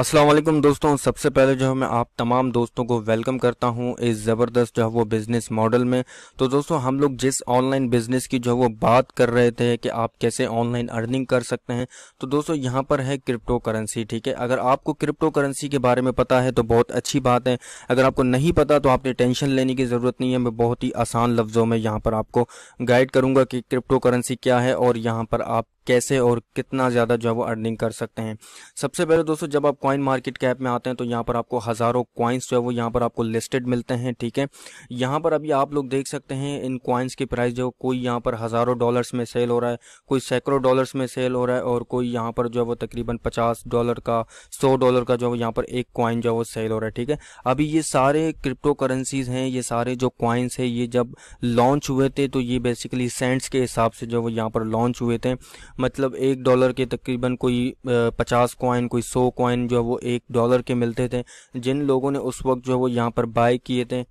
अस्सलाम वालेकुम दोस्तों। सबसे पहले जो है मैं आप तमाम दोस्तों को वेलकम करता हूं इस ज़बरदस्त जो है वो बिज़नेस मॉडल में। तो दोस्तों हम लोग जिस ऑनलाइन बिज़नेस की जो है वो बात कर रहे थे कि आप कैसे ऑनलाइन अर्निंग कर सकते हैं, तो दोस्तों यहां पर है क्रिप्टो करेंसी। ठीक है, अगर आपको क्रिप्टो करेंसी के बारे में पता है तो बहुत अच्छी बात है। अगर आपको नहीं पता तो आपने टेंशन लेने की ज़रूरत नहीं है। मैं बहुत ही आसान लफ्ज़ों में यहाँ पर आपको गाइड करूँगा कि क्रिप्टो करेंसी क्या है और यहाँ पर आप कैसे और कितना ज़्यादा जो है वो अर्निंग कर सकते हैं। सबसे पहले दोस्तों जब आप कॉइन मार्केट कैप में आते हैं तो यहाँ पर आपको हज़ारों कॉइन्स जो है वो यहाँ पर आपको लिस्टेड मिलते हैं। ठीक है, यहाँ पर अभी आप लोग देख सकते हैं इन कॉइन्स की प्राइस जो कोई यहाँ पर हज़ारों डॉलर्स में सेल हो रहा है, कोई सैकड़ों डॉलर्स में सेल हो रहा है और कोई यहाँ पर जो है वो तकरीबन $50 का, $100 का जो है यहाँ पर एक कॉइन जो है वो सेल हो रहा है। ठीक है, अभी ये सारे क्रिप्टो करेंसीज हैं, ये सारे जो कॉइन्स हैं ये जब लॉन्च हुए थे तो ये बेसिकली सेंट्स के हिसाब से जो वो यहाँ पर लॉन्च हुए थे। मतलब $1 के तकरीबन कोई 50 कॉइन, कोई 100 कॉइन जो है वो $1 के मिलते थे, जिन लोगों ने उस वक्त जो है वो यहाँ पर बाय किए थे।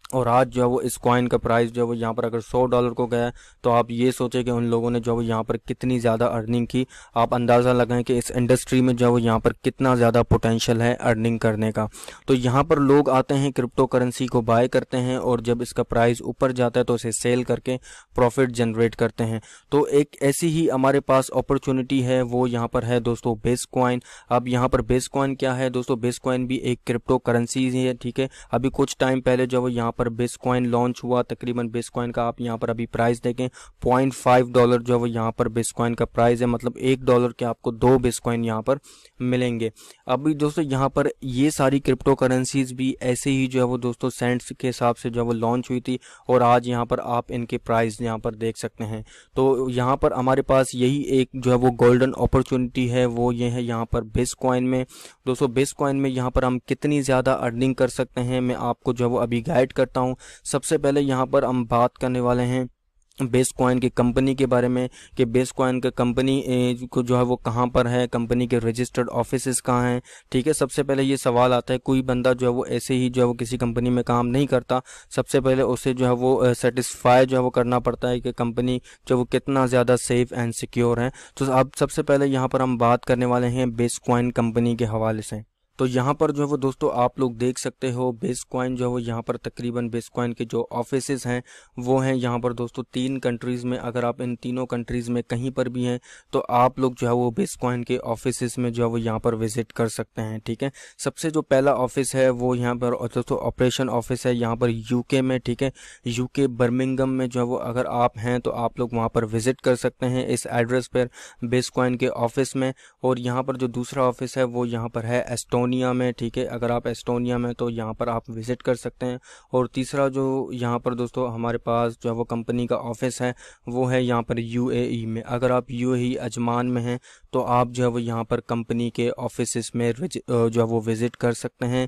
और आज जो है वो इस कॉइन का प्राइस जो है वो यहाँ पर अगर $100 को गया है तो आप ये सोचें कि उन लोगों ने जो है वो यहाँ पर कितनी ज़्यादा अर्निंग की। आप अंदाज़ा लगाएं कि इस इंडस्ट्री में जो है वो यहाँ पर कितना ज़्यादा पोटेंशियल है अर्निंग करने का। तो यहाँ पर लोग आते हैं, क्रिप्टो करेंसी को बाय करते हैं और जब इसका प्राइस ऊपर जाता है तो इसे सेल करके प्रॉफिट जनरेट करते हैं। तो एक ऐसी ही हमारे पास अपॉर्चुनिटी है, वो यहाँ पर है दोस्तों बेस कॉइन। अब यहाँ पर बेस कॉइन क्या है दोस्तों? बेस कॉइन भी एक क्रिप्टो करेंसी ही है। ठीक है, अभी कुछ टाइम पहले जो है यहाँ पर बिटकॉइन लॉन्च हुआ। तकरीबन बिटकॉइन का आप यहाँ पर अभी प्राइस देखें $0.5 जो है वो यहाँ पर बिटकॉइन का प्राइस है। मतलब $1 के आपको 2 बिटकॉइन यहाँ पर मिलेंगे। अभी दोस्तों यहाँ पर ये सारी क्रिप्टो करेंसीज भी ऐसे ही जो है वो दोस्तों सेंट्स के हिसाब से जो है वो लॉन्च हुई थी और आज यहाँ पर आप इनके प्राइस यहाँ पर देख सकते हैं। तो यहाँ पर हमारे पास यही एक जो है वो गोल्डन अपॉर्चुनिटी है, वो ये है यहाँ पर बिटकॉइन में। दोस्तों बिटकॉइन में यहाँ पर हम कितनी ज़्यादा अर्निंग कर सकते हैं मैं आपको जो है वो अभी गाइड करता हूँ। सबसे पहले यहाँ पर हम बात करने वाले हैं बिटकॉइन की कंपनी के बारे में कि बिटकॉइन का कंपनी को जो है वो कहाँ पर है, कंपनी के रजिस्टर्ड ऑफिसेस कहाँ हैं। ठीक है, सबसे पहले ये सवाल आता है, कोई बंदा जो है वो ऐसे ही जो है वो किसी कंपनी में काम नहीं करता। सबसे पहले उसे जो है वो सेटिस्फाई जो है वो करना पड़ता है कि कंपनी जो वो कितना ज़्यादा सेफ एंड सिक्योर है। तो अब सबसे पहले यहाँ पर हम बात करने वाले हैं बिटकॉइन कंपनी के हवाले से। तो यहाँ पर जो है वो दोस्तों आप लोग देख सकते हो बिटकॉइन जो है वो यहाँ पर तकरीबन बिटकॉइन के जो ऑफिसेज हैं वो हैं यहाँ पर दोस्तों 3 कंट्रीज़ में। अगर आप इन तीनों कंट्रीज़ में कहीं पर भी हैं तो आप लोग जो है वो बिटकॉइन के ऑफिसेज में जो है वो यहाँ पर विजिट कर सकते हैं। ठीक है, सबसे जो पहला ऑफिस है वो यहाँ पर दोस्तों ऑपरेशन ऑफिस है यहाँ पर यूके में। ठीक है, यूके बर्मिंघम में जो है वो अगर आप हैं तो आप लोग वहाँ पर विजिट कर सकते हैं इस एड्रेस पर बिटकॉइन के ऑफिस में। और यहाँ पर जो दूसरा ऑफिस है वो यहाँ पर है एस्टोनिया में। ठीक है, अगर आप एस्टोनिया में तो यहाँ पर आप विजिट कर सकते हैं। और तीसरा जो यहाँ पर दोस्तों हमारे पास जो है वो कंपनी का ऑफिस है वो है यहाँ पर यूएई में। अगर आप यूएई अजमान में हैं तो आप जो है वो यहाँ पर कंपनी के ऑफिस में जो है वो विजिट कर सकते हैं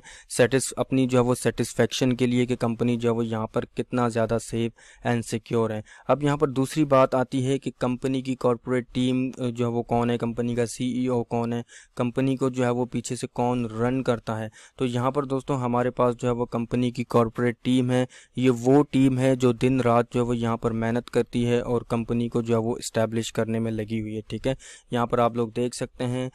अपनी जो है वो सेटिस्फेक्शन के लिए कि कंपनी जो है वो यहाँ पर कितना ज़्यादा सेफ एंड सिक्योर है। अब यहाँ पर दूसरी बात आती है कि कंपनी की कॉर्पोरेट टीम जो है वो कौन है, कंपनी का सीईओ कौन है, कंपनी को जो है वो पीछे से कौन रन करता है। तो यहाँ पर दोस्तों हमारे पास जो है वो कंपनी की कॉर्पोरेट टीम है। ये वो टीम है जो दिन रात जो है वो यहाँ पर मेहनत करती है और कंपनी को जो है वो इस्टेब्लिश करने में लगी हुई है। ठीक है, यहाँ पर आप लोग देख सकते हैं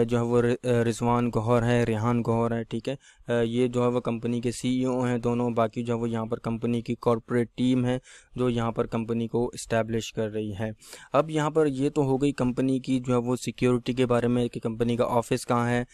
जो है वो रिजवान गौहर है, रेहान गौहर है। ठीक है, ये जो है वो कंपनी के सीईओ हैं दोनों। बाकी जो है वो यहाँ पर कंपनी की कॉर्पोरेट टीम है जो यहाँ पर कंपनी को इस्टेब्लिश कर रही है। अब यहाँ पर ये तो हो गई कंपनी की जो है वो सिक्योरिटी के बारे में कि कंपनी का ऑफिस कहाँ है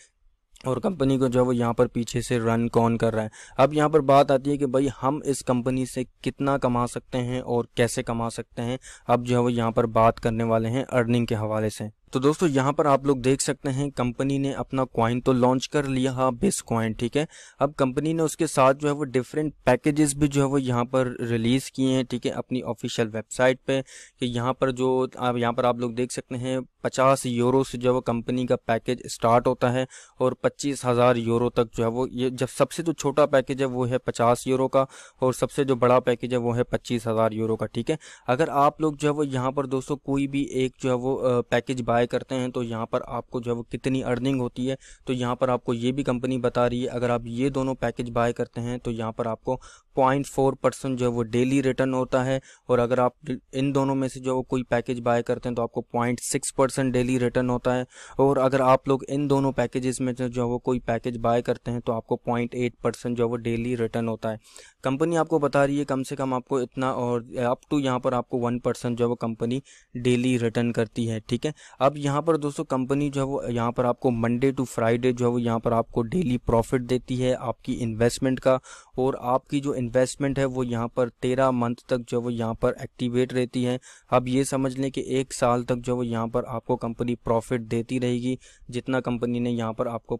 और कंपनी को जो है वो यहाँ पर पीछे से रन कौन कर रहा है। अब यहाँ पर बात आती है कि भाई हम इस कंपनी से कितना कमा सकते हैं और कैसे कमा सकते हैं। अब जो है वो यहाँ पर बात करने वाले हैं अर्निंग के हवाले से। तो दोस्तों यहाँ पर आप लोग देख सकते हैं कंपनी ने अपना कॉइन तो लॉन्च कर लिया है बिटकॉइन। ठीक है, अब कंपनी ने उसके साथ जो है वो डिफरेंट पैकेजेस भी जो है वो यहाँ पर रिलीज़ किए हैं। ठीक है, अपनी ऑफिशियल वेबसाइट पे कि यहाँ पर जो आप लोग देख सकते हैं €50 से जो है वो कंपनी का पैकेज स्टार्ट होता है और €25,000 तक जो है वो ये जब सबसे जो छोटा पैकेज है वो है €50 का और सबसे जो बड़ा पैकेज है वो है €25,000 का। ठीक है, अगर आप लोग जो है वो यहाँ पर दोस्तों कोई भी एक जो है वो पैकेज बाय बाय करते हैं तो यहाँ पर आपको जो है वो कितनी अर्निंग होती है, तो यहाँ पर आपको ये भी कंपनी बता रही है अगर आप ये दोनों पैकेज बाय करते हैं तो यहाँ पर आपको 0.4% जो है वो डेली रिटर्न होता है, और अगर आप इन दोनों में से जो कोई पैकेज बाय करते हैं तो आपको 0.6% डेली रिटर्न होता है, और अगर आप लोग इन दोनों पैकेजेस में जो है वो कोई पैकेज बाय करते हैं तो आपको 0.8% जो है वो डेली रिटर्न होता है। कंपनी आपको बता रही है कम से कम आपको इतना, और अप टू यहाँ पर आपको 1% जो है वो कंपनी डेली रिटर्न करती है। ठीक है, अब यहाँ पर दोस्तों कंपनी जो है वो यहाँ पर आपको मंडे टू फ्राइडे जो है वो यहाँ पर आपको डेली प्रॉफिट देती है आपकी इन्वेस्टमेंट का, और आपकी जो इन्वेस्टमेंट है वो यहाँ पर 13 मंथ तक जो वो यहाँ पर एक्टिवेट रहती है। अब ये समझ लें कि 1 साल तक जो वो यहाँ पर आपको कंपनी प्रॉफिट देती रहेगी, जितना कंपनी ने यहाँ पर आपको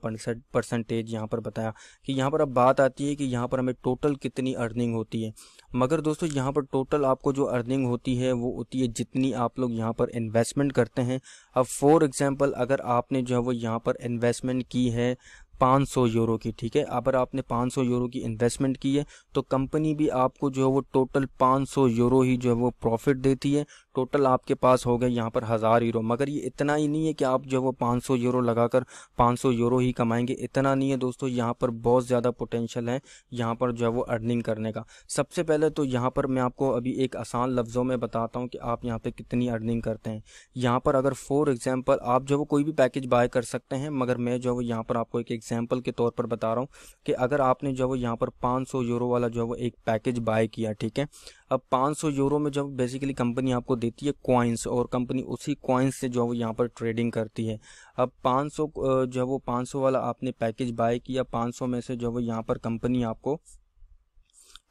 परसेंटेज यहाँ पर बताया। कि यहाँ पर अब बात आती है कि यहाँ पर हमें टोटल कितनी अर्निंग होती है, मगर दोस्तों यहाँ पर टोटल आपको जो अर्निंग होती है वो होती है जितनी आप लोग यहाँ पर इन्वेस्टमेंट करते हैं। अब फॉर एग्जांपल अगर आपने जो है वो यहाँ पर इन्वेस्टमेंट की है 500 यूरो की, ठीक है, अगर आपने 500 यूरो की इन्वेस्टमेंट की है तो कंपनी भी आपको जो है वो टोटल 500 यूरो ही जो है वो प्रॉफिट देती है। टोटल आपके पास हो गए यहाँ पर 1000 यूरो, मगर ये इतना ही नहीं है कि आप जो है वो 500 यूरो लगाकर 500 यूरो ही कमाएंगे, इतना नहीं है दोस्तों। यहाँ पर बहुत ज़्यादा पोटेंशियल है यहाँ पर जो है वो अर्निंग करने का। सबसे पहले तो यहाँ पर मैं आपको अभी एक आसान लफ्ज़ों में बताता हूँ कि आप यहाँ पे कितनी अर्निंग करते हैं। यहाँ पर अगर फॉर एग्जांपल आप जो है वो कोई भी पैकेज बाय कर सकते हैं, मगर मैं जो है वो यहाँ पर आपको एक एग्जांपल के तौर पर बता रहा हूँ कि अगर आपने जो है वो यहाँ पर 500 यूरो वाला जो है वो एक पैकेज बाय किया, ठीक है, अब 500 यूरो में जब बेसिकली कंपनी आपको देती है कॉइन्स, और कंपनी उसी कॉइन्स से जो है वो यहाँ पर ट्रेडिंग करती है। अब 500 जो है वो 500 वाला आपने पैकेज बाय किया, 500 में से जो है वो यहाँ पर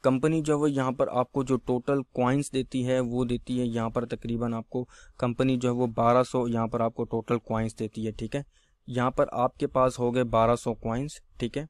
कंपनी जो है यहाँ पर आपको जो टोटल कॉइन्स देती है वो देती है यहाँ पर तकरीबन आपको कंपनी जो है वो 1200 यहाँ पर आपको टोटल कॉइन्स देती है। ठीक है, यहाँ पर आपके पास हो गए 1200 कॉइन्स। ठीक है,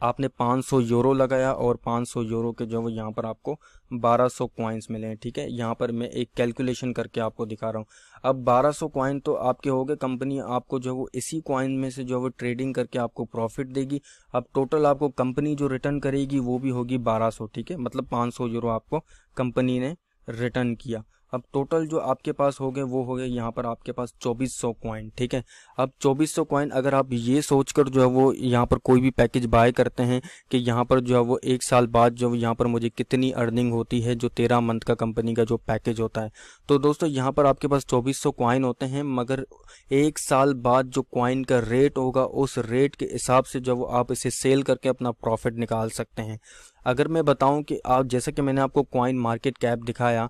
आपने 500 यूरो लगाया और 500 यूरो के जो है यहाँ पर आपको 1200 कॉइन्स मिले हैं। ठीक है, यहाँ पर मैं एक कैलकुलेशन करके आपको दिखा रहा हूँ। अब 1200 कॉइन तो आपके हो गए, कंपनी आपको जो है वो इसी कॉइन में से जो है वो ट्रेडिंग करके आपको प्रॉफिट देगी। अब टोटल आपको कंपनी जो रिटर्न करेगी वो भी होगी 1200। ठीक है, मतलब 500 यूरो आपको कंपनी ने रिटर्न किया। अब टोटल जो आपके पास हो गए वो हो गए यहाँ पर आपके पास 2400 कॉइन। ठीक है, अब 2400 कॉइन अगर आप ये सोचकर जो है वो यहाँ पर कोई भी पैकेज बाय करते हैं कि यहाँ पर जो है वो 1 साल बाद जो यहाँ पर मुझे कितनी अर्निंग होती है, जो 13 मंथ का कंपनी का जो पैकेज होता है, तो दोस्तों यहाँ पर आपके पास 2400 कॉइन होते हैं, मगर 1 साल बाद जो कॉइन का रेट होगा उस रेट के हिसाब से जो आप इसे सेल करके अपना प्रॉफिट निकाल सकते हैं। अगर मैं बताऊं कि आप, जैसा कि मैंने आपको कॉइन मार्केट कैप दिखाया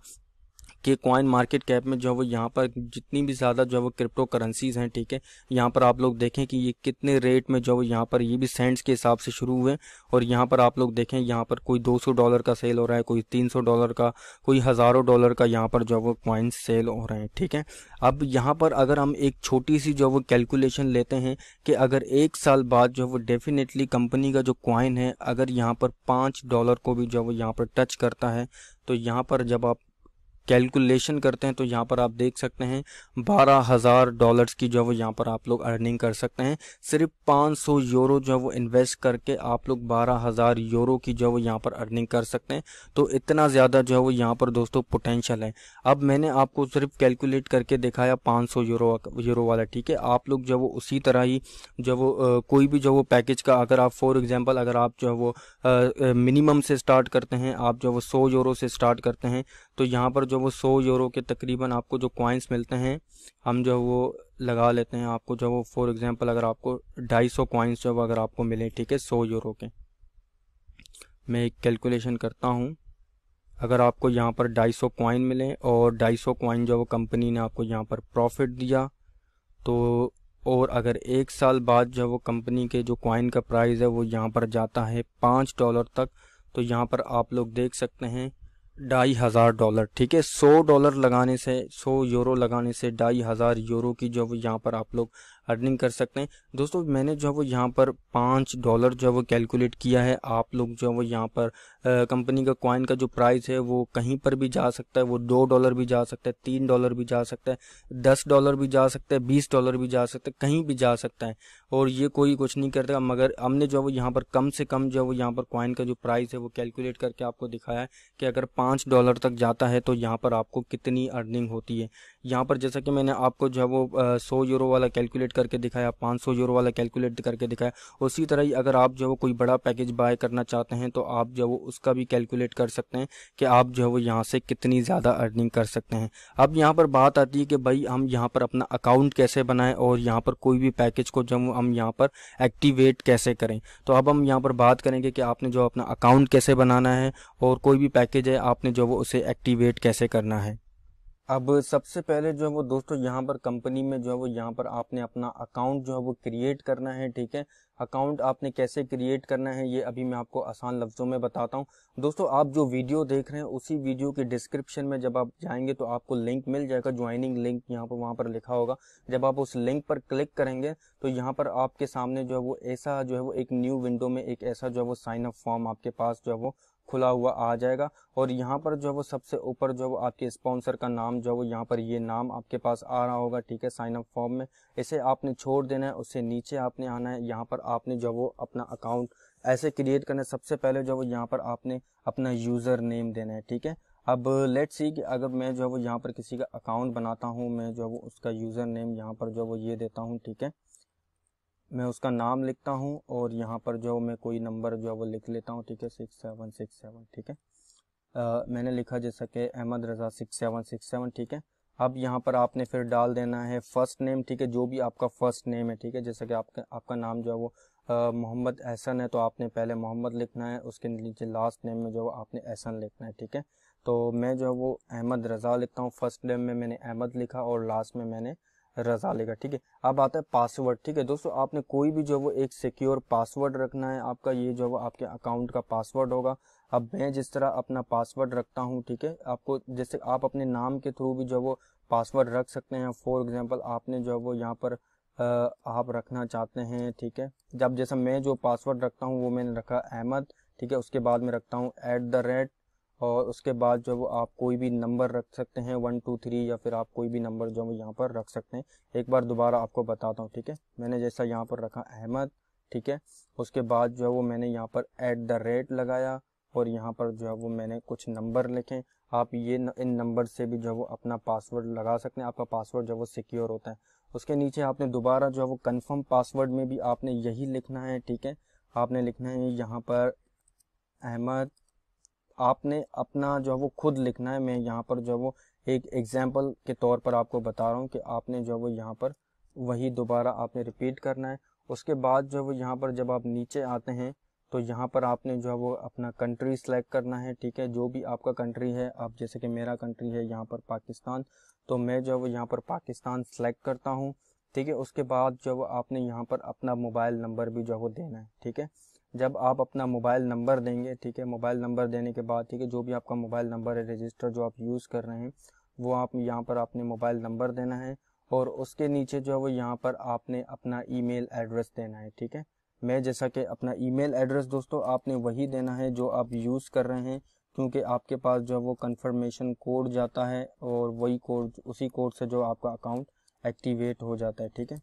कि कॉइन मार्केट कैप में जो है वो यहाँ पर जितनी भी ज़्यादा जो है वो क्रिप्टो करेंसीज हैं, ठीक है, यहाँ पर आप लोग देखें कि ये कितने रेट में जो है यहाँ पर ये भी सेंट्स के हिसाब से शुरू हुए, और यहाँ पर आप लोग देखें यहाँ पर कोई $200 का सेल हो रहा है, कोई $300 का, कोई हज़ारों डॉलर का यहाँ पर जो है वो कॉइन्स सेल हो रहे हैं। ठीक है, अब यहाँ पर अगर हम एक छोटी सी जो है वो कैलकुलेशन लेते हैं कि अगर 1 साल बाद जो है वो डेफिनेटली कंपनी का जो कॉइन है अगर यहाँ पर $5 को भी जो है वो यहाँ पर टच करता है, तो यहाँ पर जब आप कैलकुलेशन करते हैं तो यहाँ पर आप देख सकते हैं $12,000 की जो है वो यहाँ पर आप लोग अर्निंग कर सकते हैं। सिर्फ 500 यूरो जो है वो इन्वेस्ट करके आप लोग 12,000 यूरो की जो है वो यहाँ पर अर्निंग कर सकते हैं। तो इतना ज़्यादा जो है वो यहाँ पर दोस्तों पोटेंशियल है। अब मैंने आपको सिर्फ कैलकुलेट करके दिखाया 500 यूरो वाला। ठीक है, आप लोग जो वो उसी तरह ही जो वो कोई भी जो वो पैकेज का अगर आप फॉर एग्जांपल अगर आप जो है वो मिनिमम से स्टार्ट करते हैं, आप जो वो 100 यूरो से स्टार्ट करते हैं, तो यहाँ पर जो वो 100 यूरो के तकरीबन आपको जो कॉइन्स मिलते हैं, हम जो वो लगा लेते हैं आपको जो वो फॉर एग्जांपल अगर आपको 250 कॉइन्स जो अगर आपको मिले, ठीक है, 100 यूरो के, मैं एक कैलकुलेशन करता हूँ, अगर आपको यहाँ पर 250 कॉइन मिले और 250 कॉइन जो वो कंपनी ने आपको यहाँ पर प्रॉफिट दिया, तो और अगर 1 साल बाद जो वो कंपनी के जो कॉइन का प्राइस है वो यहाँ पर जाता है $5 तक, तो यहाँ पर आप लोग देख सकते हैं $2,500। ठीक है, $100 लगाने से 100 यूरो लगाने से 2,500 यूरो की जो वो यहाँ पर आप लोग अर्निंग कर सकते हैं। दोस्तों मैंने जो वो यहाँ पर $5 जो वो कैलकुलेट किया है, आप लोग जो वो यहाँ पर कंपनी का कॉइन का जो प्राइस है वो कहीं पर भी जा सकता है। वो $2 भी जा सकता है, $3 भी जा सकता है, $10 भी जा सकता है, $20 भी जा सकता है, कहीं भी जा सकता है। और ये कोई कुछ नहीं करता। मगर हमने जो है वो यहाँ पर कम से कम जो है वो यहाँ पर कॉइन का जो प्राइस है वो कैलकुलेट करके आपको दिखाया है कि अगर $5 तक जाता है तो यहाँ पर आपको कितनी अर्निंग होती है। यहाँ पर जैसा कि मैंने आपको जो है वो €100 वाला कैलकुलेट करके दिखाया, €500 वाला कैलकुलेट करके दिखाया, उसी तरह ही अगर आप जो है वो कोई बड़ा पैकेज बाय करना चाहते हैं तो आप जो है वो उसका भी कैलकुलेट कर सकते हैं कि आप जो है वो यहाँ से कितनी ज़्यादा अर्निंग कर सकते हैं। अब यहाँ पर बात आती है कि भाई हम यहाँ पर अपना अकाउंट कैसे बनाएं और यहाँ पर कोई भी पैकेज को जब हम यहाँ पर एक्टिवेट कैसे करें। तो अब हम यहाँ पर बात करेंगे कि आपने जो अपना अकाउंट कैसे बनाना है और कोई भी पैकेज है आपने जो वो उसे एक्टिवेट कैसे करना है। अब सबसे पहले जो है वो दोस्तों यहाँ पर कंपनी में जो है वो यहाँ पर आपने अपना अकाउंट जो है वो क्रिएट करना है, ठीक है। अकाउंट आपने कैसे क्रिएट करना है ये अभी मैं आपको आसान लफ्ज़ों में बताता हूँ। दोस्तों आप जो वीडियो देख रहे हैं उसी वीडियो के डिस्क्रिप्शन में जब आप जाएंगे तो आपको लिंक मिल जाएगा, ज्वाइनिंग लिंक यहाँ पर वहाँ पर लिखा होगा। जब आप उस लिंक पर क्लिक करेंगे तो यहाँ पर आपके सामने जो है वो ऐसा जो है वो एक न्यू विंडो में एक ऐसा जो है वो साइन अप फॉर्म आपके पास जो है वो खुला हुआ आ जाएगा। और यहाँ पर जो है वो सबसे ऊपर जो है वो आपके स्पॉन्सर का नाम जो है वो यहाँ पर ये नाम आपके पास आ रहा होगा, ठीक है, साइन अप फॉर्म में। इसे आपने छोड़ देना है, उससे नीचे आपने आना है। यहाँ पर आपने जो वो अपना अकाउंट ऐसे क्रिएट करना है। सबसे पहले जो वो यहाँ पर आपने अपना यूज़र नेम देना है, ठीक है। अब लेट्स सी कि अगर मैं जो है वो यहाँ पर किसी का अकाउंट बनाता हूँ, मैं जो है वो उसका यूज़र नेम यहाँ पर जो वो ये देता हूँ, ठीक है। मैं उसका नाम लिखता हूँ और यहाँ पर जो मैं कोई नंबर जो है वो लिख लेता हूँ, ठीक है, 6767, ठीक है। मैंने लिखा जैसा कि अहमद रज़ा 6767, ठीक है। अब यहाँ पर आपने फिर डाल देना है फर्स्ट नेम, ठीक है, जो भी आपका फर्स्ट नेम है, ठीक है। जैसा कि आपका नाम जो है वो मोहम्मद एहसन है तो आपने पहले मोहम्मद लिखना है, उसके नीचे लास्ट नेम में जो आपने एहसन लिखना है, ठीक है। तो मैं जो है वो अहमद रज़ा लिखता हूँ, फर्स्ट नेम में मैंने अहमद लिखा और लास्ट में मैंने रज़ा लिखा, ठीक है। अब आता है पासवर्ड, ठीक है। दोस्तों आपने कोई भी जो वो एक सिक्योर पासवर्ड रखना है आपका, ये जो वो आपके अकाउंट का पासवर्ड होगा। अब मैं जिस तरह अपना पासवर्ड रखता हूँ, ठीक है, आपको जैसे आप अपने नाम के थ्रू भी जो वो पासवर्ड रख सकते हैं। फॉर एग्जांपल आपने जो वो यहाँ पर आप रखना चाहते हैं, ठीक है। जब जैसा मैं जो पासवर्ड रखता हूँ वो मैंने रखा अहमद, ठीक है। उसके बाद में रखता हूँ @ और उसके बाद जो वो आप कोई भी नंबर रख सकते हैं 1 2 3 या फिर आप कोई भी नंबर जो वो यहाँ पर रख सकते हैं। एक बार दोबारा आपको बताता हूँ, ठीक है। मैंने जैसा यहाँ पर रखा अहमद, ठीक है। उसके बाद जो है वो मैंने यहाँ पर @ लगाया और यहाँ पर जो है वो मैंने कुछ नंबर लिखे। आप ये इन नंबर से भी जो है वो अपना पासवर्ड लगा सकते हैं, आपका पासवर्ड जो है वो सिक्योर होता है। उसके नीचे आपने दोबारा जो है वो कंफर्म पासवर्ड में भी आपने यही लिखना है, ठीक है। आपने लिखना है यहाँ पर अहमद, आपने अपना जो है वो खुद लिखना है। मैं यहाँ पर जो है वो एक एग्जाम्पल के तौर पर आपको बता रहा हूँ कि आपने जो है वो यहाँ पर वही दोबारा आपने रिपीट करना है। उसके बाद जो है वो यहाँ पर जब आप नीचे आते हैं तो यहाँ पर आपने जो है वो अपना कंट्री सेलेक्ट करना है, ठीक है। जो भी आपका कंट्री है, आप जैसे कि मेरा कंट्री है यहाँ पर पाकिस्तान, तो मैं जो है वो यहाँ पर पाकिस्तान सेलेक्ट करता हूँ, ठीक है। उसके बाद जो है वो आपने यहाँ पर अपना मोबाइल नंबर भी जो है वो देना है, ठीक है। जब आप अपना मोबाइल नंबर देंगे, ठीक है, मोबाइल नंबर देने के बाद, ठीक है, जो भी आपका मोबाइल नंबर है रजिस्टर जो आप यूज़ कर रहे हैं वो आप यहाँ पर आपने मोबाइल नंबर देना है। और उसके नीचे जो है वो यहाँ पर आपने अपना ईमेल एड्रेस देना है, ठीक है। मैं जैसा कि अपना ईमेल एड्रेस दोस्तों आपने वही देना है जो आप यूज़ कर रहे हैं, क्योंकि आपके पास जो है वो कंफर्मेशन कोड जाता है और वही कोड, उसी कोड से जो आपका अकाउंट एक्टिवेट हो जाता है, ठीक है।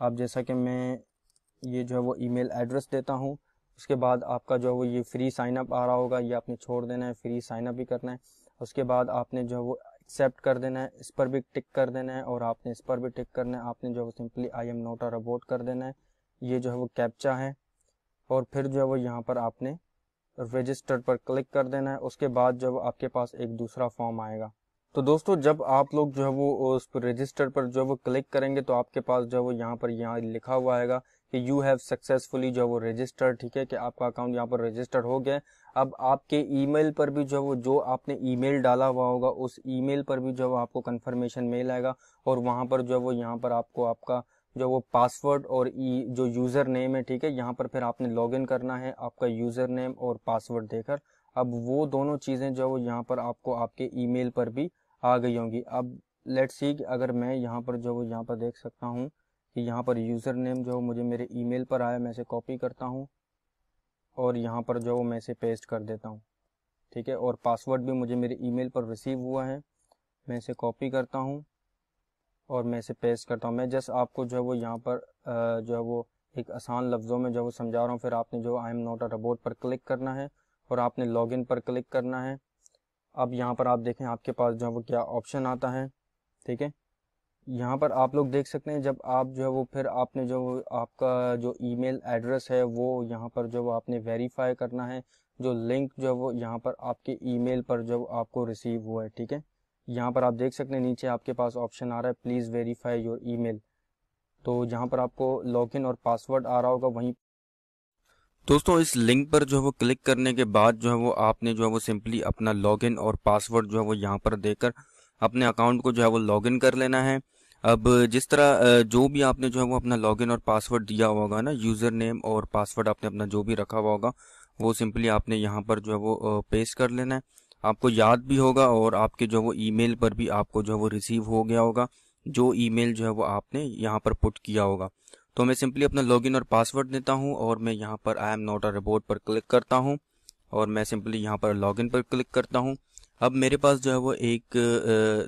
अब जैसा कि मैं ये जो है वो ईमेल एड्रेस देता हूँ, उसके बाद आपका जो है वो ये फ्री साइन अप आ रहा होगा, ये आपने छोड़ देना है, फ्री साइन अप भी करना है। उसके बाद आपने जो है वो एक्सेप्ट कर देना है, इस पर भी टिक कर देना है और आपने इस पर भी टिक करना है। आपने जो है वो simply I am not a robot कर देना है। ये जो है वो कैप्चा है और फिर जो है वो यहाँ पर आपने रजिस्टर पर क्लिक कर देना है। उसके बाद जो आपके पास एक दूसरा फॉर्म आएगा। तो दोस्तों जब आप लोग जो है वो उस पर रजिस्टर पर जो है वो क्लिक करेंगे तो आपके पास जो है वो यहाँ लिखा हुआ आएगा कि यू हैव सक्सेसफुली जो है वो रजिस्टर, ठीक है, कि आपका अकाउंट यहाँ पर रजिस्टर हो गया है। अब आपके ईमेल पर भी जो है वो जो आपने ईमेल डाला हुआ होगा उस ईमेल पर भी जो है आपको कंफर्मेशन मेल आएगा और वहाँ पर जो है वो यहाँ पर आपको आपका जो वो पासवर्ड और जो यूज़र नेम है, ठीक है, यहाँ पर फिर आपने लॉगिन करना है आपका यूज़र नेम और पासवर्ड देकर। अब वो दोनों चीज़ें जो वो यहाँ पर आपको आपके ईमेल पर भी आ गई होंगी। अब लेट्स सी कि अगर मैं यहाँ पर जो वो यहाँ पर देख सकता हूँ कि यहाँ पर यूज़र नेम जो मुझे मेरे ईमेल पर आया, मैं इसे कॉपी करता हूँ और यहाँ पर जो मैं इसे पेस्ट कर देता हूँ। ठीक है, और पासवर्ड भी मुझे मेरे ईमेल पर रिसीव हुआ है। मैं इसे कॉपी करता हूँ और मैं इसे पेस्ट करता हूँ। मैं जस्ट आपको जो है वो यहाँ पर जो है वो एक आसान लफ्ज़ों में जो है वो समझा रहा हूँ। फिर आपने जो I am not a robot पर क्लिक करना है और आपने लॉगिन पर क्लिक करना है। अब यहाँ पर आप देखें आपके पास जो है वो क्या ऑप्शन आता है। ठीक है, यहाँ पर आप लोग देख सकते हैं जब आप जो है वो फिर आपने जो आपका जो ईमेल एड्रेस है वो यहाँ पर जो वो आपने वेरीफाई करना है। जो लिंक जो है वो यहाँ पर आपके ईमेल पर जो आपको रिसीव हुआ है। ठीक है, यहाँ पर आप देख सकते हैं नीचे आपके पास ऑप्शन आ रहा है प्लीज़ वेरीफाई योर ईमेल। तो जहाँ पर आपको लॉगिन और पासवर्ड आ रहा होगा वहीं दोस्तों इस लिंक पर जो है वो क्लिक करने के बाद जो है वो आपने जो है वो सिंपली अपना लॉगिन और पासवर्ड जो है वो यहाँ पर देकर अपने अकाउंट को जो है वो लॉगिन कर लेना है। अब जिस तरह जो भी आपने जो है वो अपना लॉगिन और पासवर्ड दिया होगा ना, यूज़र नेम और पासवर्ड आपने अपना जो भी रखा हुआ होगा वो सिंपली आपने यहाँ पर जो है वो पेस्ट कर लेना है। आपको याद भी होगा और आपके जो वो ईमेल पर भी आपको जो है वो रिसीव हो गया होगा जो ईमेल जो है वो आपने यहाँ पर पुट किया होगा। तो मैं सिंपली अपना लॉगिन और पासवर्ड देता हूँ और मैं यहाँ पर I am not a robot पर क्लिक करता हूँ और मैं सिंपली यहाँ पर लॉगिन पर क्लिक करता हूँ। अब मेरे पास जो है वो एक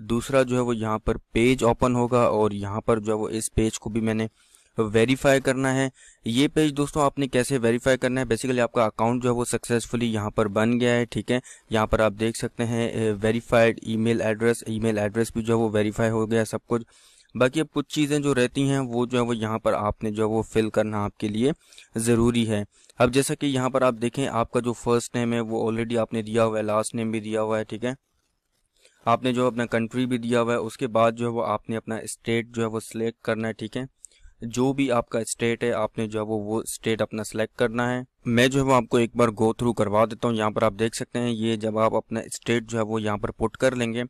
दूसरा जो है वो यहाँ पर पेज ओपन होगा और यहाँ पर जो है वो इस पेज को भी मैंने वेरीफाई करना है। ये पेज दोस्तों आपने कैसे वेरीफाई करना है, बेसिकली आपका अकाउंट जो है वो सक्सेसफुली यहाँ पर बन गया है। ठीक है, यहाँ पर आप देख सकते हैं वेरीफाइड ईमेल एड्रेस भी जो है वो वेरीफाई हो गया है सब कुछ। बाकी अब कुछ चीज़ें जो रहती हैं वो जो है वो यहाँ पर आपने जो है वो फिल करना आपके लिए ज़रूरी है। अब जैसा कि यहाँ पर आप देखें आपका जो फर्स्ट नेम है वो ऑलरेडी आपने दिया हुआ है, लास्ट नेम भी दिया हुआ है। ठीक है, आपने जो अपना कंट्री भी दिया हुआ है। उसके बाद जो है वो आपने अपना स्टेट जो है वो सिलेक्ट करना है। ठीक है, जो भी आपका स्टेट है आपने जो है वो स्टेट अपना सेलेक्ट करना है। मैं जो है वो आपको एक बार गो थ्रू करवा देता हूँ। यहाँ पर आप देख सकते हैं ये जब आप अपना स्टेट जो है वो यहाँ पर पुट कर लेंगे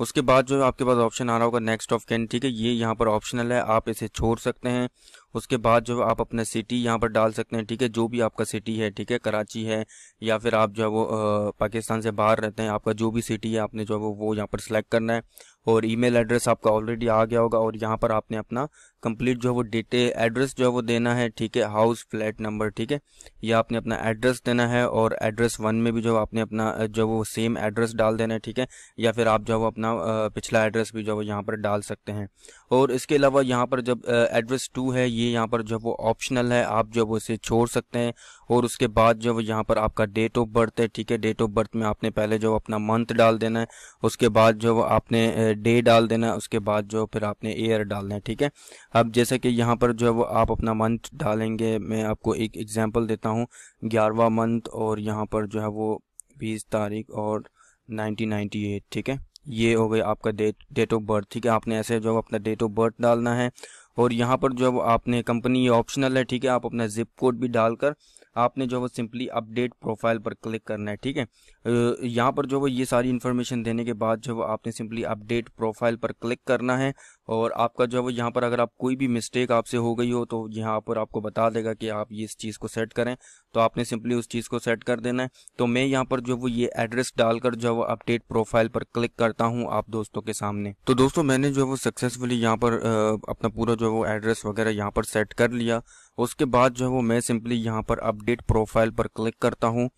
उसके बाद जो है आपके पास ऑप्शन आ रहा होगा नेक्स्ट ऑफ कैन। ठीक है, ये यहाँ पर ऑप्शनल है, आप इसे छोड़ सकते हैं। उसके बाद जो है आप अपना सिटी यहाँ पर डाल सकते हैं। ठीक है, जो भी आपका सिटी है, ठीक है, कराची है या फिर आप जो है वो पाकिस्तान से बाहर रहते हैं, आपका जो भी सिटी है आपने जो है वो यहाँ पर सिलेक्ट करना है। और ईमेल एड्रेस आपका ऑलरेडी आ गया होगा और यहाँ पर आपने अपना कंप्लीट जो है वो एड्रेस जो है वो देना है। ठीक है, हाउस फ्लैट नंबर। ठीक है, ये आपने अपना एड्रेस देना है और एड्रेस 1 में भी जो आपने अपना जो वो सेम एड्रेस डाल देना है। ठीक है, या फिर आप जो है वो अपना पिछला एड्रेस भी जो है यहाँ पर डाल सकते हैं। और इसके अलावा यहाँ पर जब एड्रेस 2 है ये यहाँ पर जो वो ऑप्शनल है, आप जो वो इसे छोड़ सकते हैं। और उसके बाद जो यहाँ पर आपका डेट ऑफ बर्थ है। ठीक है, डेट ऑफ बर्थ में आपने पहले जो अपना मंथ डाल देना है, उसके बाद जो आपने डे डाल देना है, उसके बाद जो फिर आपने ईयर डालना है। ठीक है, अब जैसे कि यहाँ पर जो है वो आप अपना मंथ डालेंगे, मैं आपको एक एग्जांपल देता हूँ 11वां मंथ और यहाँ पर जो है वो 20 तारीख और 1998। ठीक है, ये हो गई आपका डेट ऑफ बर्थ। ठीक है, आपने ऐसे जो अपना डेट ऑफ बर्थ डालना है और यहाँ पर जो आपने कंपनी ऑप्शनल है। ठीक है, आप अपना जिप कोड भी डालकर आपने जो वो सिंपली अपडेट प्रोफाइल पर क्लिक करना है। ठीक है, यहाँ पर जो वो ये सारी इन्फॉर्मेशन देने के बाद जो वो आपने सिंपली अपडेट प्रोफाइल पर क्लिक करना है और आपका जो वो यहाँ पर अगर आप कोई भी मिस्टेक आपसे हो गई हो तो यहाँ पर आपको बता देगा कि आप ये इस चीज़ को सेट करें, तो आपने सिंपली उस चीज़ को सेट कर देना है। तो मैं यहाँ पर जो वो ये एड्रेस डालकर जो वो अपडेट प्रोफाइल पर क्लिक करता हूँ आप दोस्तों के सामने। तो दोस्तों मैंने जो वो सक्सेसफुली यहाँ पर अपना पूरा जो वो एड्रेस वगैरह यहाँ पर सेट कर लिया। उसके बाद जो है वो मैं सिंपली यहाँ पर अपडेट प्रोफाइल पर क्लिक करता हूँ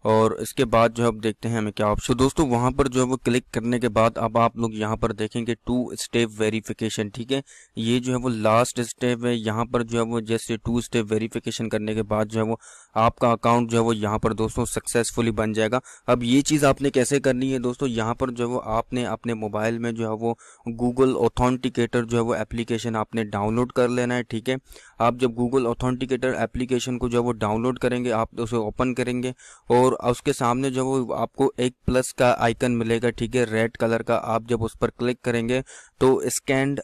और इसके बाद जो अब देखते हैं हमें क्या ऑप्शन। तो दोस्तों वहां पर जो है वो क्लिक करने के बाद अब आप लोग यहाँ पर देखेंगे 2 स्टेप वेरिफिकेशन। ठीक है, ये जो है वो लास्ट स्टेप है। यहाँ पर जो है वो जैसे 2 स्टेप वेरिफिकेशन करने के बाद जो है वो आपका अकाउंट जो है वो यहाँ पर दोस्तों सक्सेसफुली बन जाएगा। अब ये चीज़ आपने कैसे करनी है दोस्तों, यहाँ पर जो है वो आपने अपने मोबाइल में जो है वो गूगल ऑथेंटिकेटर जो है वो एप्लीकेशन आपने डाउनलोड कर लेना है। ठीक है, आप जब गूगल ऑथेंटिकेटर एप्लीकेशन को जो है वो डाउनलोड करेंगे आप उसे ओपन करेंगे और उसके सामने जो वो आपको एक प्लस का आइकन मिलेगा। ठीक है, रेड कलर का, आप जब उस पर क्लिक करेंगे तो स्कैन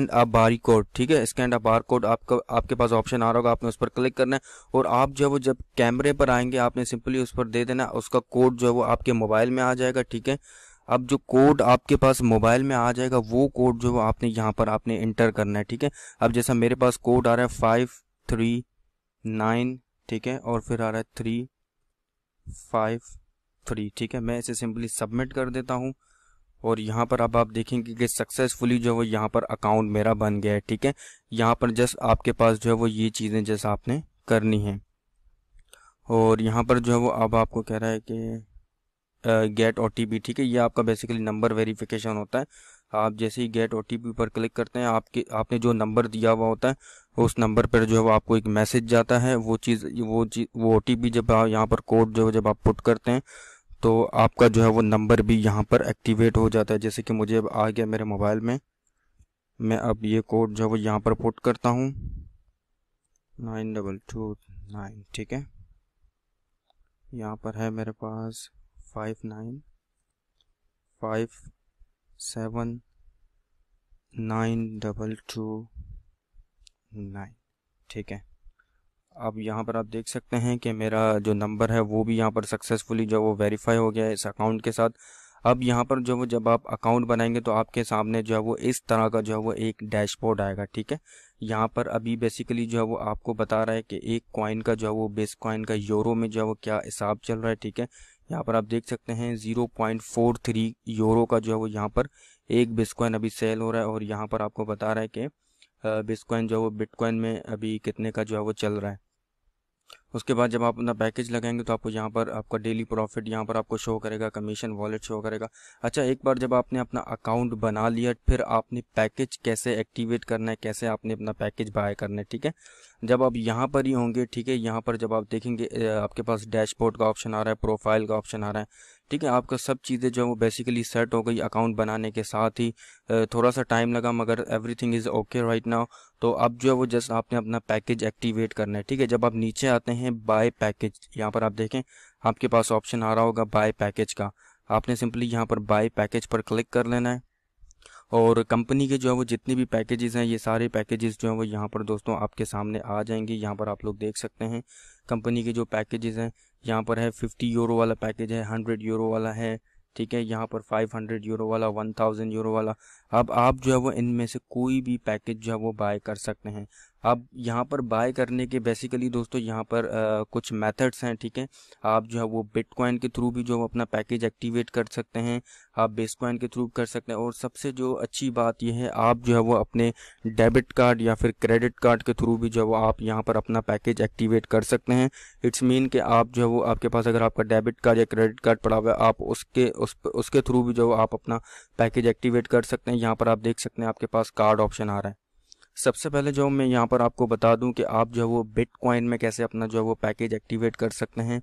अ बारी कोड। ठीक है, स्कैन अ बार कोड आपके पास ऑप्शन आ रहा होगा, आपने उस पर क्लिक करना है और आप जो वो जब कैमरे पर आएंगे आपने सिंपली उस पर दे देना, उसका कोड जो है वो आपके मोबाइल में आ जाएगा। ठीक है, अब जो कोड आपके पास मोबाइल में आ जाएगा वो कोड जो आपने यहाँ पर आपने इंटर करना है। ठीक है, अब जैसा मेरे पास कोड आ रहा है 539। ठीक है, और फिर आ रहा है 353। ठीक है, मैं इसे सिंपली सबमिट कर देता हूँ और यहाँ पर अब आप देखेंगे कि सक्सेसफुली जो है वो यहाँ पर अकाउंट मेरा बन गया है। ठीक है, यहाँ पर जस्ट आपके पास जो है वो ये चीज़ें जैसा आपने करनी है और यहाँ पर जो है वो अब आपको कह रहा है कि गेट OTP, ठीक है। ये आपका बेसिकली नंबर वेरिफिकेशन होता है। आप जैसे ही गेट OTP पर क्लिक करते हैं, आपने जो नंबर दिया हुआ होता है उस नंबर पर जो है वो आपको एक मैसेज जाता है। वो OTP जब आप यहाँ पर कोड जो जब आप पुट करते हैं तो आपका जो है वो नंबर भी यहाँ पर एक्टिवेट हो जाता है। जैसे कि मुझे अब आ गया मेरे मोबाइल में, मैं अब ये कोड जो है वो यहाँ पर पुट करता हूँ 9229, ठीक है। यहाँ पर है मेरे पास 59579229, ठीक है। अब यहाँ पर आप देख सकते हैं कि मेरा जो नंबर है वो भी यहाँ पर सक्सेसफुली जो वो वेरीफाई हो गया है इस अकाउंट के साथ। अब यहाँ पर जो वो जब आप अकाउंट बनाएंगे तो आपके सामने जो है वो इस तरह का जो है वो एक डैशबोर्ड आएगा, ठीक है। यहाँ पर अभी बेसिकली जो है वो आपको बता रहा है कि एक कॉइन का जो है वो बेस कॉइन का यूरो में जो है वो क्या हिसाब चल रहा है, ठीक है। यहाँ पर आप देख सकते हैं 0.43 यूरो का जो है वो यहाँ पर एक बिटकॉइन अभी सेल हो रहा है। और यहाँ पर आपको बता रहा है कि बिटकॉइन जो है वो बिटकॉइन में अभी कितने का जो है वो चल रहा है। उसके बाद जब आप अपना पैकेज लगाएंगे तो आपको यहाँ पर आपका डेली प्रॉफिट यहाँ पर आपको शो करेगा, कमीशन वॉलेट शो करेगा। अच्छा, एक बार जब आपने अपना अकाउंट बना लिया फिर आपने पैकेज कैसे एक्टिवेट करना है, कैसे आपने अपना पैकेज बाय करना है, ठीक है। जब आप यहाँ पर ही होंगे, ठीक है, यहाँ पर जब आप देखेंगे आपके पास डैशबोर्ड का ऑप्शन आ रहा है, प्रोफाइल का ऑप्शन आ रहा है, ठीक है। आपका सब चीज़ें जो है वो बेसिकली सेट हो गई अकाउंट बनाने के साथ ही। थोड़ा सा टाइम लगा मगर everything is okay right now. तो अब जो है वो जस्ट आपने अपना पैकेज एक्टिवेट करना है, ठीक है। जब आप नीचे आते हैं बाय पैकेज, यहाँ पर आप देखें आपके पास ऑप्शन आ रहा होगा बाय पैकेज का। आपने सिंपली यहाँ पर बाय पैकेज पर क्लिक कर लेना है और कंपनी के जो है वो जितने भी पैकेजेस हैं ये सारे पैकेजेस जो हैं वो यहाँ पर दोस्तों आपके सामने आ जाएंगे। यहाँ पर आप लोग देख सकते हैं कंपनी के जो पैकेजेस हैं। यहाँ पर है 50 यूरो वाला पैकेज है, 100 यूरो वाला है, ठीक है। यहाँ पर 500 यूरो वाला, 1000 यूरो वाला। अब आप जो है वो इनमें से कोई भी पैकेज जो है वो बाय कर सकते हैं। अब यहाँ पर बाय करने के बेसिकली दोस्तों यहाँ पर कुछ मेथड्स हैं, ठीक है। आप जो है वो बिटकॉइन के थ्रू भी जो है अपना पैकेज एक्टिवेट कर सकते हैं, आप बेसकॉइन के थ्रू कर सकते हैं। और सबसे जो अच्छी बात यह है आप जो है वो अपने डेबिट कार्ड या फिर क्रेडिट कार्ड के थ्रू भी जो है वो आप यहाँ पर अपना पैकेज एक्टिवेट कर सकते हैं। इट्स मीन कि आप जो है वो आपके पास अगर आपका डेबिट कार्ड या क्रेडिट कार्ड पड़ा हुआ है आप उसके थ्रू भी जो आप अपना पैकेज एक्टिवेट कर सकते हैं। यहाँ पर आप देख सकते हैं आपके पास कार्ड ऑप्शन आ रहा है। सबसे पहले जो मैं यहाँ पर आपको बता दूं कि आप जो है वो बिटकॉइन में कैसे अपना जो है वो पैकेज एक्टिवेट कर सकते हैं।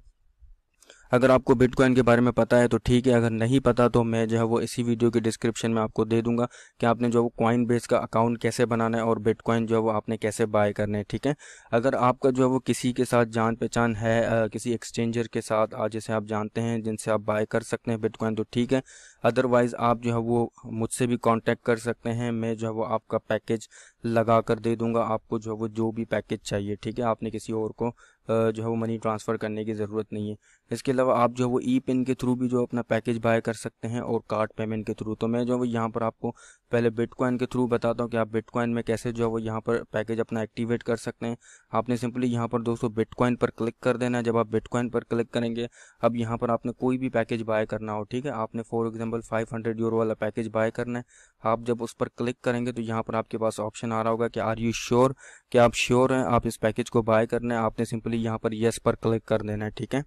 अगर आपको बिटकॉइन के बारे में पता है तो ठीक है, अगर नहीं पता तो मैं जो है वो इसी वीडियो के डिस्क्रिप्शन में आपको दे दूंगा कि आपने जो है वो कॉइन बेस का अकाउंट कैसे बनाना है और बिटकॉइन जो है वो आपने कैसे बाय करने हैं, ठीक है। अगर आपका जो है वो किसी के साथ जान पहचान है किसी एक्सचेंजर के साथ जैसे आप जानते हैं जिनसे आप बाय कर सकते हैं बिटकॉइन तो ठीक है। अदरवाइज़ आप जो है वो मुझसे भी कांटेक्ट कर सकते हैं, मैं जो है वो आपका पैकेज लगा कर दे दूंगा आपको जो है वो जो भी पैकेज चाहिए, ठीक है। आपने किसी और को जो है वो मनी ट्रांसफ़र करने की ज़रूरत नहीं है। इसके अलावा आप जो है वो ई पिन के थ्रू भी जो अपना पैकेज बाय कर सकते हैं और कार्ड पेमेंट के थ्रू। तो मैं जो है वो यहाँ पर आपको पहले बिटकॉइन के थ्रू बताता हूँ कि आप बिटकॉइन में कैसे जो है वो यहाँ पर पैकेज अपना एक्टिवेट कर सकते हैं। आपने सिंपली यहाँ पर दोस्तों बिटकॉइन पर क्लिक कर देना है। जब आप बिटकॉइन पर क्लिक करेंगे अब यहाँ पर आपने कोई भी पैकेज बाय करना हो, ठीक है। आपने फॉर एग्जाम्पल 500 यूरो वाला पैकेज बाय करना है। आप जब उस पर क्लिक करेंगे तो यहाँ पर आपके पास ऑप्शन आ रहा होगा कि आर यू श्योर, कि आप श्योर हैं आप इस पैकेज को बाय करना है। आपने सिंपली यहाँ पर येस पर क्लिक कर देना है, ठीक है।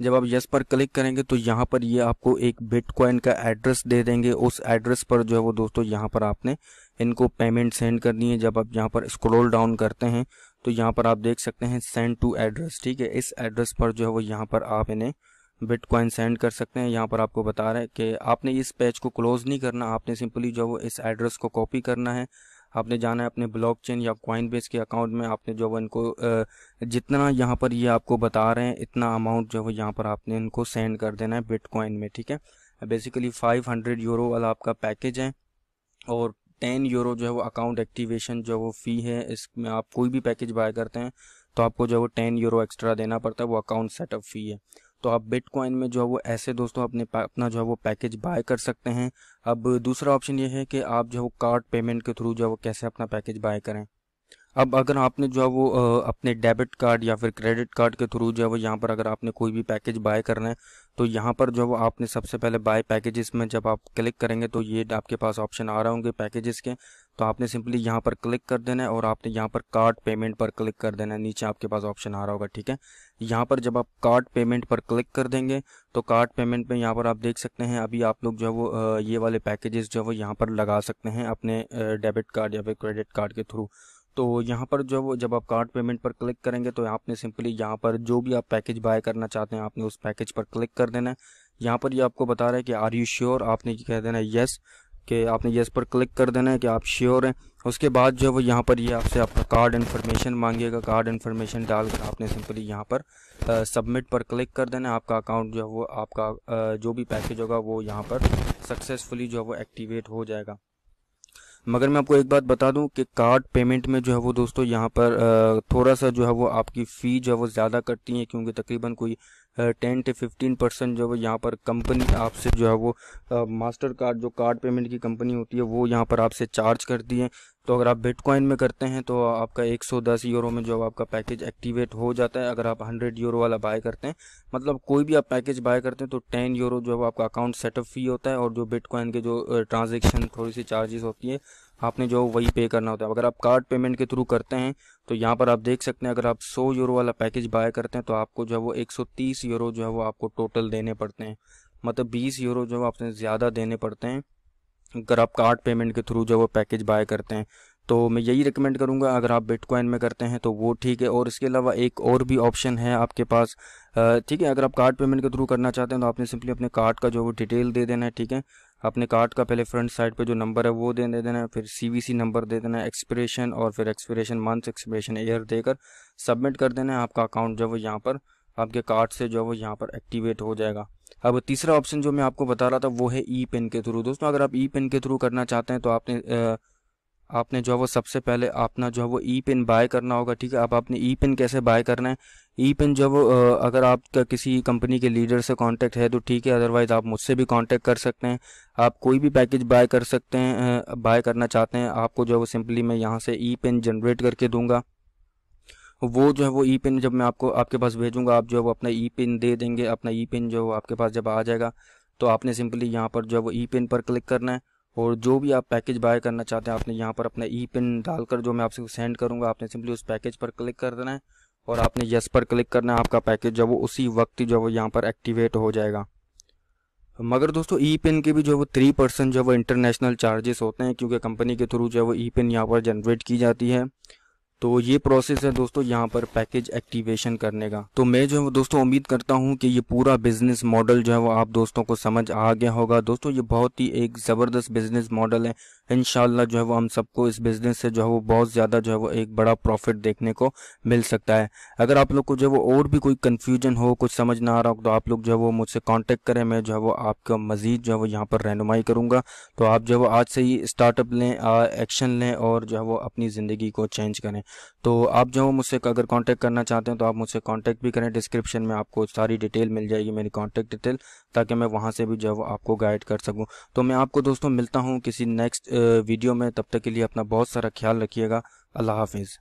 जब आप यस पर क्लिक करेंगे तो यहाँ पर ये आपको एक बिटकॉइन का एड्रेस दे देंगे। उस एड्रेस पर जो है वो दोस्तों यहाँ पर आपने इनको पेमेंट सेंड करनी है। जब आप यहाँ पर स्क्रॉल डाउन करते हैं तो यहाँ पर आप देख सकते हैं सेंड टू एड्रेस, ठीक है। इस एड्रेस पर जो है वो यहाँ पर आप इन्हें बिटकॉइन सेंड कर सकते हैं। यहाँ पर आपको बता रहा है कि आपने इस पेज को क्लोज नहीं करना, आपने सिंपली जो है वो इस एड्रेस को कॉपी करना है। आपने जाना है अपने ब्लॉकचेन या कॉइन बेस के अकाउंट में, आपने जो है इनको जितना यहाँ पर ये आपको बता रहे हैं इतना अमाउंट जो है यहाँ पर आपने इनको सेंड कर देना है बिटकॉइन में, ठीक है। बेसिकली 500 यूरो वाला आपका पैकेज है और 10 यूरो जो है वो अकाउंट एक्टिवेशन जो वो फ़ी है। इसमें आप कोई भी पैकेज बाय करते हैं तो आपको जो है वो 10 यूरो एक्स्ट्रा देना पड़ता है, वो अकाउंट सेटअप फ़ी है। तो आप बिटकॉइन में जो है वो ऐसे दोस्तों अपना जो है वो पैकेज बाय कर सकते हैं। अब दूसरा ऑप्शन ये है कि आप जो है वो कार्ड पेमेंट के थ्रू जो है वो कैसे अपना पैकेज बाय करें। अब अगर आपने जो है वो अपने डेबिट कार्ड या फिर क्रेडिट कार्ड के थ्रू जो है वो यहाँ पर अगर आपने कोई भी पैकेज बाय करना है तो यहाँ पर जो है वो आपने सबसे पहले बाय पैकेजेस में जब आप क्लिक करेंगे तो ये आपके पास ऑप्शन आ रहे होंगे पैकेजेस के। तो आपने सिंपली यहाँ पर क्लिक कर देना है और आपने यहाँ पर कार्ड पेमेंट पर क्लिक कर देना है। नीचे आपके पास ऑप्शन आ रहा होगा, ठीक है। यहाँ पर जब आप कार्ड पेमेंट पर क्लिक कर देंगे तो कार्ड पेमेंट में यहाँ पर आप देख सकते हैं अभी आप लोग जो है वो ये वाले पैकेजेस जो है वो यहाँ पर लगा सकते हैं अपने डेबिट कार्ड या फिर क्रेडिट कार्ड के थ्रू। तो यहाँ पर जो वो जब आप कार्ड पेमेंट पर क्लिक करेंगे तो आपने सिंपली यहाँ पर जो भी आप पैकेज बाय करना चाहते हैं आपने उस पैकेज पर क्लिक कर देना है। यहाँ पर ये आपको बता रहा है कि आर यू श्योर, आपने कह देना है यस, कि आपने यस पर क्लिक कर देना है कि आप श्योर हैं। उसके बाद जो है वो यहाँ पर ये आपसे आपका कार्ड इन्फॉर्मेशन मांगेगा। कार्ड इन्फॉर्मेशन डालकर आपने सिंपली यहाँ पर सबमिट पर क्लिक कर देना है। आपका अकाउंट जो है वो आपका जो भी पैकेज होगा वो यहाँ पर सक्सेसफुली जो है वो एक्टिवेट हो जाएगा। मगर मैं आपको एक बात बता दूं कि कार्ड पेमेंट में जो है वो दोस्तों यहाँ पर थोड़ा सा जो है वो आपकी फ़ी जो है वो ज़्यादा करती है, क्योंकि तकरीबन कोई 10 से 15% जो है यहाँ पर कंपनी आपसे जो है वो मास्टर कार्ड जो कार्ड पेमेंट की कंपनी होती है वो यहाँ पर आपसे चार्ज करती है। तो अगर आप बिटकॉइन में करते हैं तो आपका 110 यूरो में जो आपका पैकेज एक्टिवेट हो जाता है। अगर आप 100 यूरो वाला बाय करते हैं, मतलब कोई भी आप पैकेज बाय करते हैं, तो 10 यूरो जो है आपका अकाउंट सेटअप फ़ी होता है और जो बिटकॉइन के जो ट्रांजेक्शन थोड़ी सी चार्जेस होती है आपने जो वही पे करना होता है। अगर आप कार्ड पेमेंट के थ्रू करते हैं तो यहाँ पर आप देख सकते हैं अगर आप 100 यूरो वाला पैकेज बाय करते हैं तो आपको जो है वो 130 यूरो जो है वो आपको टोटल देने पड़ते हैं, मतलब 20 यूरो जो है आपने ज़्यादा देने पड़ते हैं अगर आप कार्ड पेमेंट के थ्रू जो वो पैकेज बाय करते हैं। तो मैं यही रिकमेंड करूंगा अगर आप बिटकॉइन में करते हैं तो वो ठीक है। और इसके अलावा एक और भी ऑप्शन है आपके पास, ठीक है। अगर आप कार्ड पेमेंट के थ्रू करना चाहते हैं तो आपने सिंपली अपने कार्ड का जो वो डिटेल दे देना है, ठीक है। अपने कार्ड का पहले फ्रंट साइड पे जो नंबर है वो दे देना है, फिर CVC नंबर दे देना है, एक्सपिरेशन और फिर एक्सपिरेशन मंथ, एक्सपिरेशन ईयर देकर सबमिट कर देना है। आपका अकाउंट जो वो यहाँ पर आपके कार्ड से जो वो यहाँ पर एक्टिवेट हो जाएगा। अब तीसरा ऑप्शन जो मैं आपको बता रहा था वो है ई पिन के थ्रू। दोस्तों अगर आप ई पिन के थ्रू करना चाहते हैं तो आपने जो है वो सबसे पहले अपना जो है वो ई पिन बाय करना होगा, ठीक है। अब आपने ई पिन कैसे बाय करना है, ई पिन जो वो अगर आपका किसी कंपनी के लीडर से कांटेक्ट है तो ठीक है, अदरवाइज़ आप मुझसे भी कांटेक्ट कर सकते हैं। आप कोई भी पैकेज बाय कर सकते हैं, बाय करना चाहते हैं, आपको जो है वो सिंपली मैं यहाँ से ई पिन जनरेट करके दूंगा। वो जो है वो ई पिन जब मैं आपको आपके पास भेजूंगा आप जो है वो अपना ई पिन दे देंगे। अपना ई पिन जो आपके पास जब आ जाएगा तो आपने सिंपली यहाँ पर जो है वो ई पिन पर क्लिक करना है और जो भी आप पैकेज बाय करना चाहते हैं आपने यहाँ पर अपना ई पिन डालकर जो मैं आपसे सेंड करूँगा आपने सिंपली उस पैकेज पर क्लिक कर देना है और आपने यस पर क्लिक करना है। आपका पैकेज जो वो उसी वक्त जो वो यहाँ पर एक्टिवेट हो जाएगा। मगर दोस्तों ई पिन के भी जो वो 3% जो वो इंटरनेशनल चार्जेस होते हैं, क्योंकि कंपनी के थ्रू जो वो ई पिन यहाँ पर जनरेट की जाती है। तो ये प्रोसेस है दोस्तों यहाँ पर पैकेज एक्टिवेशन करने का। तो मैं जो है दोस्तों उम्मीद करता हूँ कि ये पूरा बिजनेस मॉडल जो है वो आप दोस्तों को समझ आ गया होगा। दोस्तों ये बहुत ही एक ज़बरदस्त बिजनेस मॉडल है। इंशाल्लाह जो है वो हम सबको इस बिज़नेस से जो है वो बहुत ज़्यादा जो है वो एक बड़ा प्रॉफिट देखने को मिल सकता है। अगर आप लोग को जो है वो और भी कोई कन्फ्यूजन हो, कुछ समझ ना आ रहा हो, तो आप लोग जो है वो मुझसे कांटेक्ट करें। मैं जो है वो आपका मज़ीद जो है वो यहाँ पर रहनुमाई करूँगा। तो आप जो है वो आज से ही स्टार्टअप लें, एक्शन लें और जो है वो अपनी ज़िंदगी को चेंज करें। तो आप जो मुझसे अगर कांटेक्ट करना चाहते हैं तो आप मुझसे कांटेक्ट भी करें। डिस्क्रिप्शन में आपको सारी डिटेल मिल जाएगी, मेरी कांटेक्ट डिटेल, ताकि मैं वहां से भी जो है वो आपको गाइड कर सकूं। तो मैं आपको दोस्तों मिलता हूं किसी नेक्स्ट वीडियो में। तब तक के लिए अपना बहुत सारा ख्याल रखिएगा। अल्लाह हाफिज़।